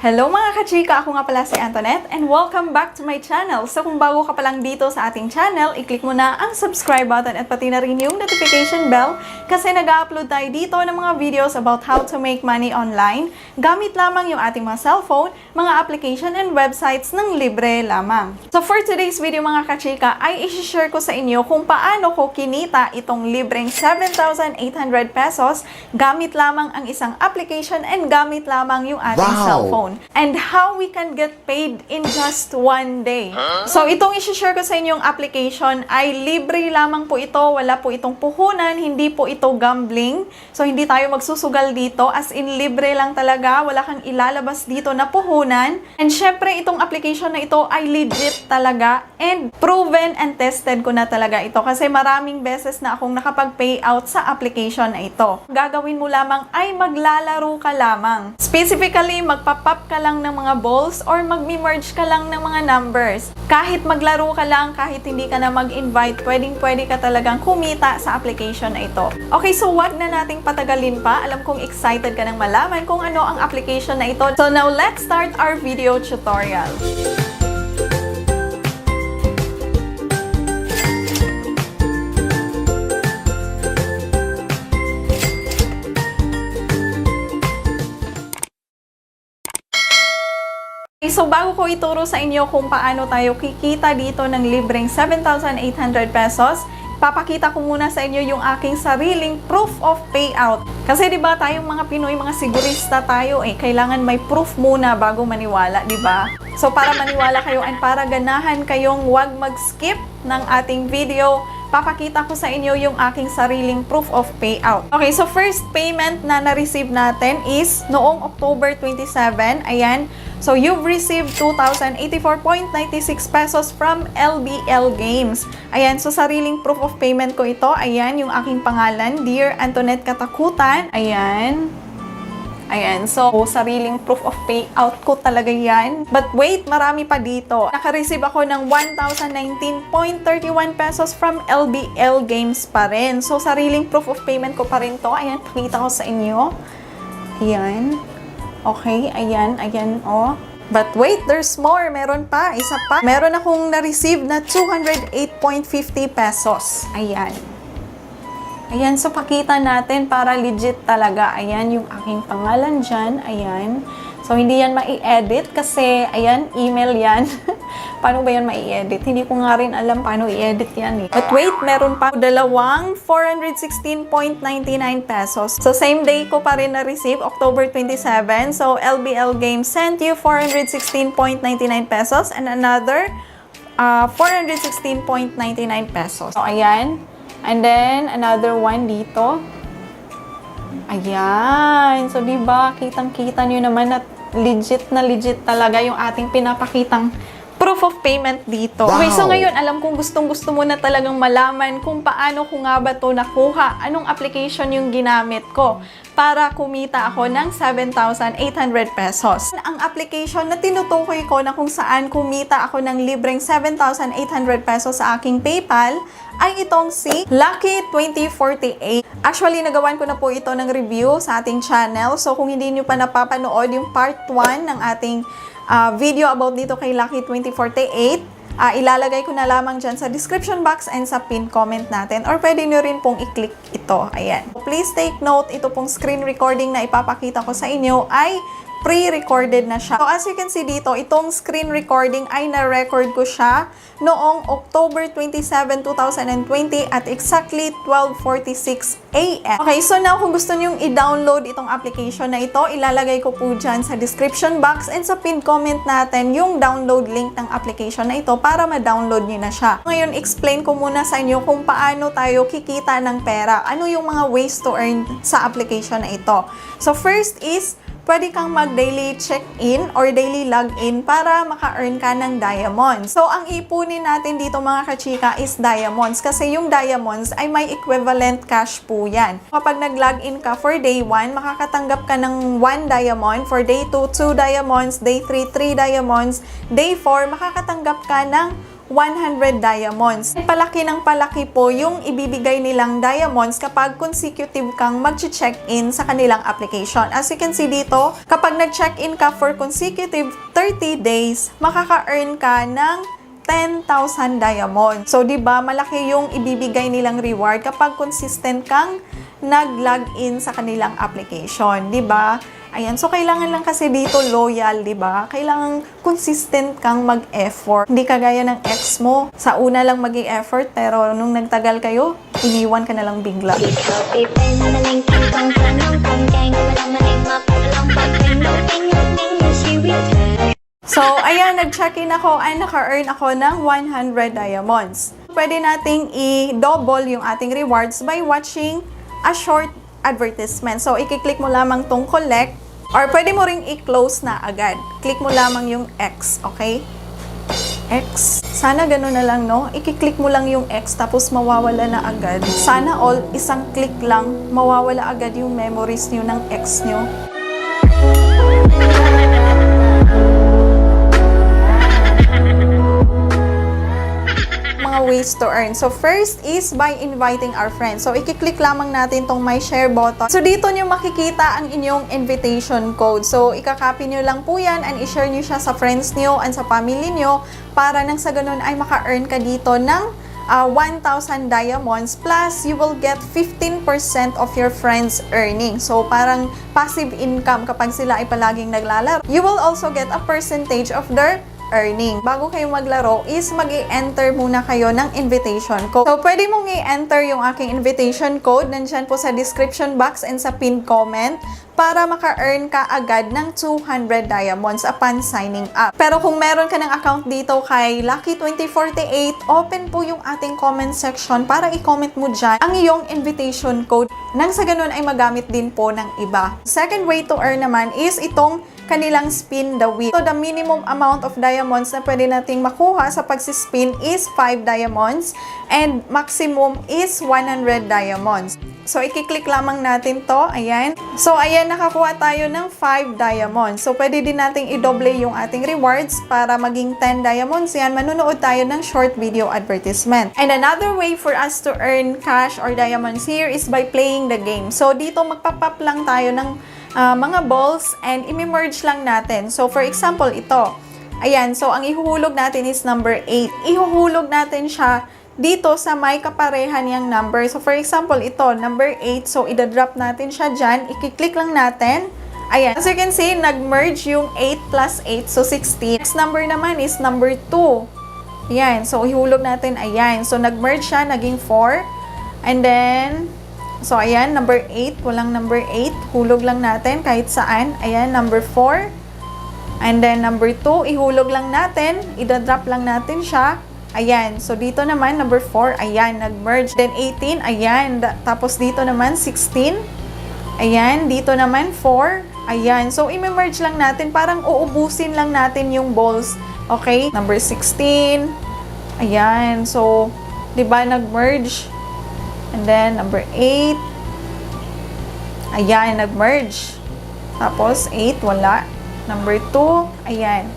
Hello mga kachika! Ako nga pala si Antoinette and welcome back to my channel. So kung bago ka pa lang dito sa ating channel, i-click mo na ang subscribe button at pati na rin yung notification bell kasi nag-upload tayo dito ng mga videos about how to make money online gamit lamang yung ating mga cellphone, mga application and websites ng libre lamang. So for today's video mga kachika ay i-share ko sa inyo kung paano ko kinita itong libreng 7,800 pesos gamit lamang ang isang application and gamit lamang yung ating cellphone. And how we can get paid in just one day. So, itong isi-share ko sa inyong application ay libre lamang po ito. Wala po itong puhunan. Hindi po ito gambling. So, hindi tayo magsusugal dito. As in, libre lang talaga. Wala kang ilalabas dito na puhunan. And syempre, itong application na ito ay legit talaga. And proven and tested ko na talaga ito. Kasi maraming beses na akong nakapag-payout sa application na ito. Gagawin mo lamang ay maglalaro ka lamang. Specifically, magpapap ka lang ng mga balls or mag-merge ka lang ng mga numbers. Kahit maglaro ka lang, kahit hindi ka na mag-invite, pwedeng-pwede ka talagang kumita sa application na ito. Okay, so wag na nating patagalin pa. Alam kong excited ka nang malaman kung ano ang application na ito. So now, let's start our video tutorial. So, bago ko ituro sa inyo kung paano tayo kikita dito ng libreng 7,800 pesos, papakita ko muna sa inyo yung aking sariling proof of payout. Kasi 'di ba tayong mga Pinoy, mga sigurista tayo kailangan may proof muna bago maniwala, 'di ba? So, para maniwala kayo and para ganahan kayong wag mag-skip ng ating video, papakita ko sa inyo yung aking sariling proof of payout. Okay, so first payment na na-receive natin is noong October 27. Ayan. So, you've received 2,084.96 pesos from LBL Games. Ayan, so sariling proof of payment ko ito. Ayan, yung aking pangalan, Dear Antoinette Katakutan. Ayan. Ayan, so sariling proof of payout ko talaga yan. But wait, marami pa dito. Naka-receive ako ng 1,019.31 pesos from LBL Games pa rin. So, sariling proof of payment ko pa rin to. Ayan, pakita ko sa inyo. Ayan. Okay, ayan, oh. But wait, there's more. Meron pa, isa pa. Meron akong na-receive na 208.50 pesos. Ayan. Ayan, so pakita natin para legit talaga. Ayan, yung aking pangalan dyan. Ayan. So, hindi yan mai-edit kasi, ayan, email yan. Paano ba yan mai-edit? Hindi ko nga rin alam paano i-edit yan But wait, meron pa dalawang 416.99 pesos. So, same day ko pa rin na-receive, October 27. So, LBL Games sent you 416.99 pesos and another 416.99 pesos. So, ayan. And then, another one dito. Ayan. So, diba, kitang-kita nyo naman na legit talaga yung ating pinapakitang proof of payment dito. Wow. Okay, so ngayon, alam kong gustong-gusto mo na talagang malaman kung paano ko nga ba ito nakuha, anong application yung ginamit ko para kumita ako ng 7,800 pesos. Ang application na tinutukoy ko na kung saan kumita ako ng libreng 7,800 pesos sa aking PayPal ay itong si Lucky 2048. Actually, nagawan ko na po ito ng review sa ating channel. So, kung hindi nyo pa napapanood yung part 1 ng ating video about dito kay Lucky 2048, ilalagay ko na lamang dyan sa description box and sa pin comment natin. Or pwede nyo rin pong i-click ito. Ayan. Please take note, ito pong screen recording na ipapakita ko sa inyo ay pre-recorded na siya. So, as you can see dito, itong screen recording ay na-record ko siya noong October 27, 2020 at exactly 12:46 AM. Okay, so now kung gusto nyong i-download itong application na ito, ilalagay ko po dyan sa description box and sa pin comment natin yung download link ng application na ito para ma-download nyo na siya. Ngayon, explain ko muna sa inyo kung paano tayo kikita ng pera. Ano yung mga ways to earn sa application na ito. So, first is, pwede kang mag-daily check-in or daily log-in para maka-earn ka ng diamonds. So, ang ipunin natin dito mga kachika is diamonds kasi yung diamonds ay may equivalent cash po yan. Kapag nag-log-in ka for day 1, makakatanggap ka ng 1 diamond. For day 2, 2 diamonds. Day 3, 3 diamonds. Day 4, makakatanggap ka ng 100 diamonds. Palaki ng palaki po yung ibibigay nilang diamonds kapag consecutive kang mag-check-in sa kanilang application. As you can see dito, kapag nag-check-in ka for consecutive 30 days, makaka-earn ka ng 10,000 diamonds. So, di ba, malaki yung ibibigay nilang reward kapag consistent kang nag-login sa kanilang application, di ba? Ayan, so kailangan lang kasi dito loyal, di ba? Kailangan consistent kang mag-effort. Hindi kagaya ng ex mo. Sa una lang mag-i-effort, pero nung nagtagal kayo, iniwan ka na lang bigla. So, ayan, nag-check-in ako ay naka-earn ako ng 100 diamonds. Pwede nating i-double yung ating rewards by watching a short advertisement. So, i-click mo lamang tong collect or pwede mo ring i-close na agad. Click mo lamang yung X, okay? X. Sana ganun na lang, no? I-click mo lang yung X tapos mawawala na agad. Sana all, isang click lang, mawawala agad yung memories nyo ng X nyo. Ways to earn. So, first is by inviting our friends. So, i-click lamang natin tong my share button. So, dito nyo makikita ang inyong invitation code. So, ikakopy nyo lang po yan and i-share nyo siya sa friends nyo and sa family nyo para nang sa ganun ay maka-earn ka dito ng 1,000 diamonds plus you will get 15% of your friends' earning. So, parang passive income kapag sila ay palaging naglalaro. You will also get a percentage of their earning. Bago kayo maglaro is mag-i-enter muna kayo ng invitation code. So, pwede mong i-enter yung aking invitation code. Nandyan po sa description box and sa pinned comment para maka-earn ka agad ng 200 diamonds upon signing up. Pero kung meron ka ng account dito kay Lucky2048, open po yung ating comment section para i-comment mo dyan ang iyong invitation code. Nang sa ganun ay magamit din po ng iba. Second way to earn naman is itong kanilang spin the wheel. So, the minimum amount of diamonds na pwede nating makuha sa pagsispin is 5 diamonds and maximum is 100 diamonds. So, i-click lamang natin to. Ayan. So, ayan, nakakuha tayo ng 5 diamonds. So, pwede din nating i-double yung ating rewards para maging 10 diamonds. Yan, manunood tayo ng short video advertisement. And another way for us to earn cash or diamonds here is by playing the game. So, dito magpapap lang tayo ng mga balls and i-merge lang natin. So, for example, ito. Ayan, so ang ihuhulog natin is number 8. Ihuhulog natin siya dito sa may kaparehan niyang number. So, for example, ito, number 8. So, idadrop natin siya dyan. I-click lang natin. Ayan. As you can see, nag-merge yung 8 plus 8. So, 16. Next number naman is number 2. Ayan. So, ihulog natin. Ayan. So, nag-merge siya. Naging 4. And then, so, ayan, number 8. Walang number 8. Hulog lang natin kahit saan. Ayan, number 4. And then, number 2. Ihulog lang natin. Idadrop lang natin siya. Ayan. So, dito naman, number 4. Ayan, nag-merge. Then, 18. Ayan. Tapos, dito naman, 16. Ayan. Dito naman, 4. Ayan. So, i-merge lang natin. Parang uubusin lang natin yung balls. Okay? Number 16. Ayan. So, diba, nag-merge. And then, number 8. Ayan, nag-merge. Tapos, 8, wala. Number 2. Ayan.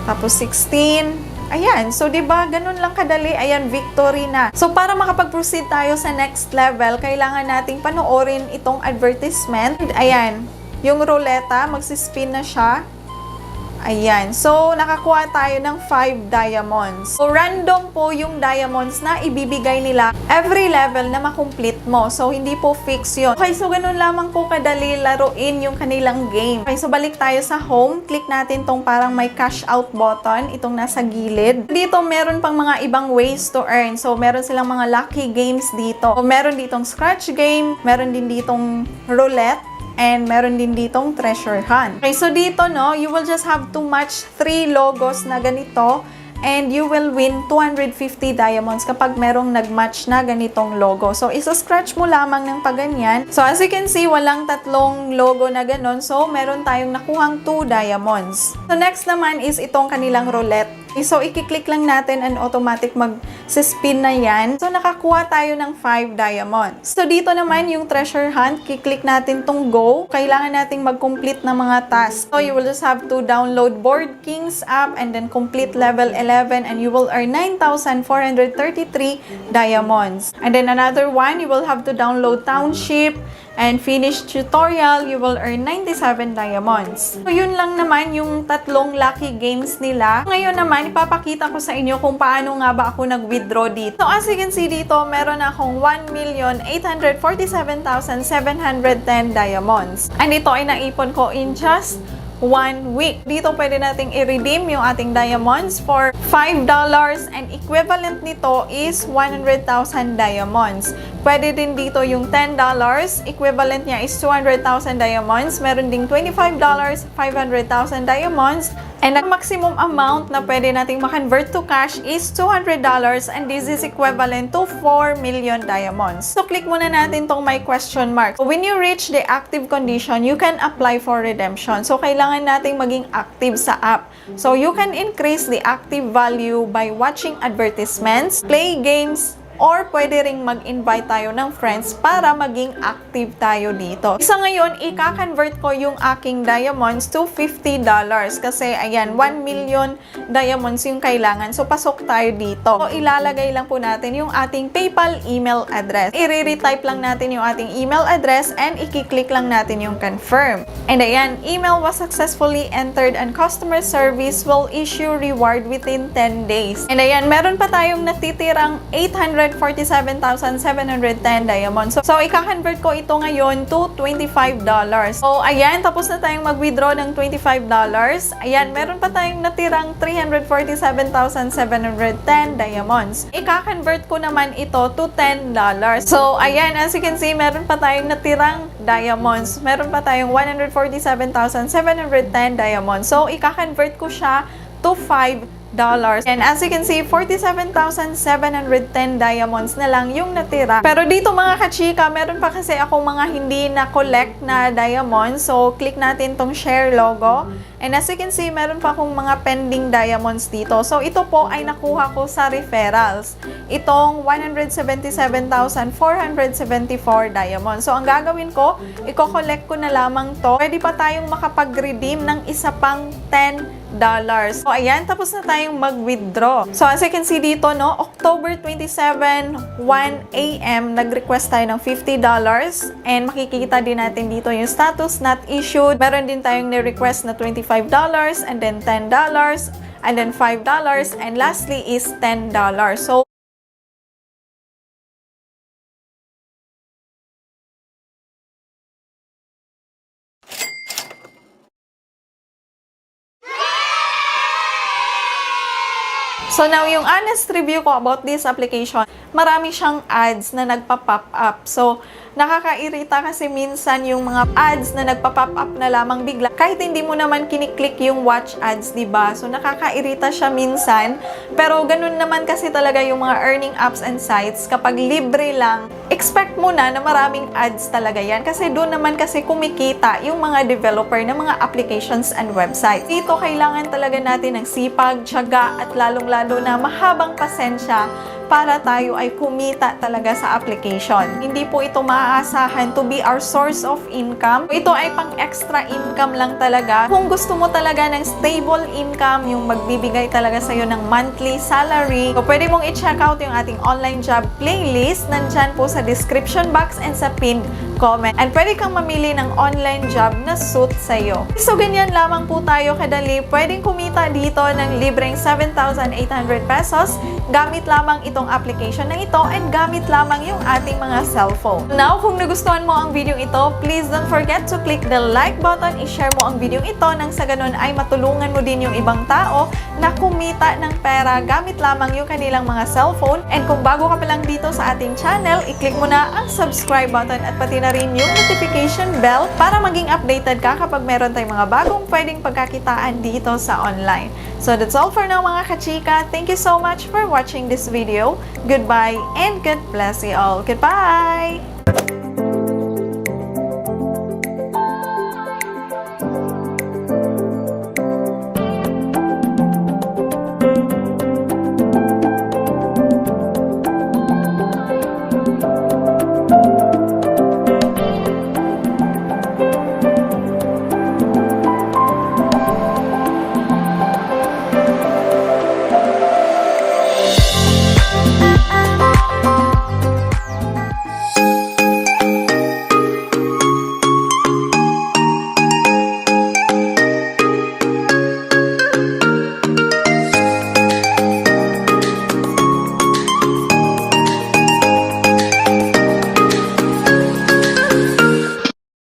Tapos, 16. Ayan. So, diba, ganun lang kadali. Ayan, victory na. So, para makapag-proceed tayo sa next level, kailangan nating panoorin itong advertisement. Ayan. Yung ruleta, magsispin na siya. Ayan. So, nakakuha tayo ng 5 diamonds. So, random po yung diamonds na ibibigay nila every level na makomplete mo. So, hindi po fix yun. Okay, so ganun lamang po kadali laruin yung kanilang game. Okay, so balik tayo sa home. Click natin tong parang may cash out button. Itong nasa gilid. Dito, meron pang mga ibang ways to earn. So, meron silang mga lucky games dito. So, meron ditong scratch game. Meron din ditong roulette. And meron din ditong treasure hunt. Okay, so dito, no, you will just have to match 3 logos na ganito and you will win 250 diamonds kapag merong nag-match na ganitong logo. So, isa-scratch mo lamang ng paganyan. So, as you can see, walang 3 logo na ganon. So, meron tayong nakuhang 2 diamonds. So, next naman is itong kanilang roulette. Okay, so, i-click lang natin and automatic mag-spin na yan. So, nakakuha tayo ng 5 diamonds. So, dito naman yung treasure hunt, kiklik natin tong go. Kailangan nating mag-complete ng mga tasks. So, you will just have to download Board Kings app and then complete level 11 and you will earn 9,433 diamonds. And then another one, you will have to download Township and finish tutorial, you will earn 97 diamonds. So, yun lang naman yung tatlong lucky games nila. Ngayon naman, ipapakita ko sa inyo kung paano nga ba ako nag-withdraw dito. So, as you can see dito, meron akong 1,847,710 diamonds. And ito ay naipon ko in just 1 week. Dito pwede nating i-redeem yung ating diamonds for $5 and equivalent nito is 100,000 diamonds. Pwede din dito yung $10, equivalent niya is 200,000 diamonds. Meron ding $25, 500,000 diamonds. And ang maximum amount na pwede nating ma-convert to cash is $200 and this is equivalent to 4 million diamonds. So, click muna natin tong may question mark. So, when you reach the active condition, you can apply for redemption. So, kailangan nating maging active sa app. So, you can increase the active value by watching advertisements, play games, or pwede ring mag-invite tayo ng friends para maging active tayo dito. Isa ngayon, ika-convert ko yung aking diamonds to $50 kasi ayan, 1 million diamonds yung kailangan. So, pasok tayo dito. So, ilalagay lang po natin yung ating PayPal email address. I-retype lang natin yung ating email address and i-click lang natin yung confirm. And ayan, email was successfully entered and customer service will issue reward within 10 days. And ayan, meron pa tayong natitirang 847,710 diamonds. So, ika-convert ko ito ngayon to $25. So, ayan, tapos na tayong mag-withdraw ng $25. Ayan, meron pa tayong natirang 347,710 diamonds. Ika-convert ko naman ito to $10. So, ayan, as you can see, meron pa tayong natirang diamonds. Meron pa tayong 147,710 diamonds. So, ika-convert ko siya to $5. And as you can see, 47,710 diamonds na lang yung natira. Pero dito mga kachika, meron pa kasi akong mga hindi na-collect na diamonds. So, click natin tong share logo. And as you can see, meron pa akong mga pending diamonds dito. So, ito po ay nakuha ko sa referrals. Itong 177,474 diamonds. So, ang gagawin ko, i-collect ko na lamang to. Pwede pa tayong makapag-redeem ng isa pang $10. So, ayan, tapos na tayong mag-withdraw. So, as you can see dito, no, October 27, 1 a.m., nag-request tayo ng $50. And makikita din natin dito yung status, not issued. Meron din tayong ni-request na $25 and then $10 and then $5 and lastly is $10. So, so now, yung honest review ko about this application, marami siyang ads na nagpa-pop up. So, nakakairita kasi minsan yung mga ads na nagpa-pop up na lamang bigla. Kahit hindi mo naman kiniklik yung watch ads, diba? So, nakakairita siya minsan. Pero, ganun naman kasi talaga yung mga earning apps and sites. Kapag libre lang, expect mo na maraming ads talaga yan. Kasi doon naman kasi kumikita yung mga developer ng mga applications and websites. Dito, kailangan talaga natin ng sipag, tiyaga, at lalong-lalo na mahabang pasensya para tayo ay kumita talaga sa application. Hindi po ito maaasahan to be our source of income. Ito ay pang extra income lang talaga. Kung gusto mo talaga ng stable income, yung magbibigay talaga sa'yo ng monthly salary, so pwede mong i-check out yung ating online job playlist. Nandyan po sa description box and sa pinned comment. And pwede kang mamili ng online job na suit sa'yo. So, ganyan lamang po tayo kadali. Pwedeng kumita dito ng libreng 7,800 pesos gamit lamang itong application na ito and gamit lamang yung ating mga cellphone. Now, kung nagustuhan mo ang video ito, please don't forget to click the like button, i-share mo ang video ito nang sa ganun ay matulungan mo din yung ibang tao na kumita ng pera gamit lamang yung kanilang mga cellphone. And kung bago ka pa lang dito sa ating channel, i-click mo na ang subscribe button at pati na rin yung notification bell para maging updated ka kapag meron tayong mga bagong pwedeng pagkakitaan dito sa online. So that's all for now mga kachika. Thank you so much for watching this video. Goodbye and God bless you all. Goodbye!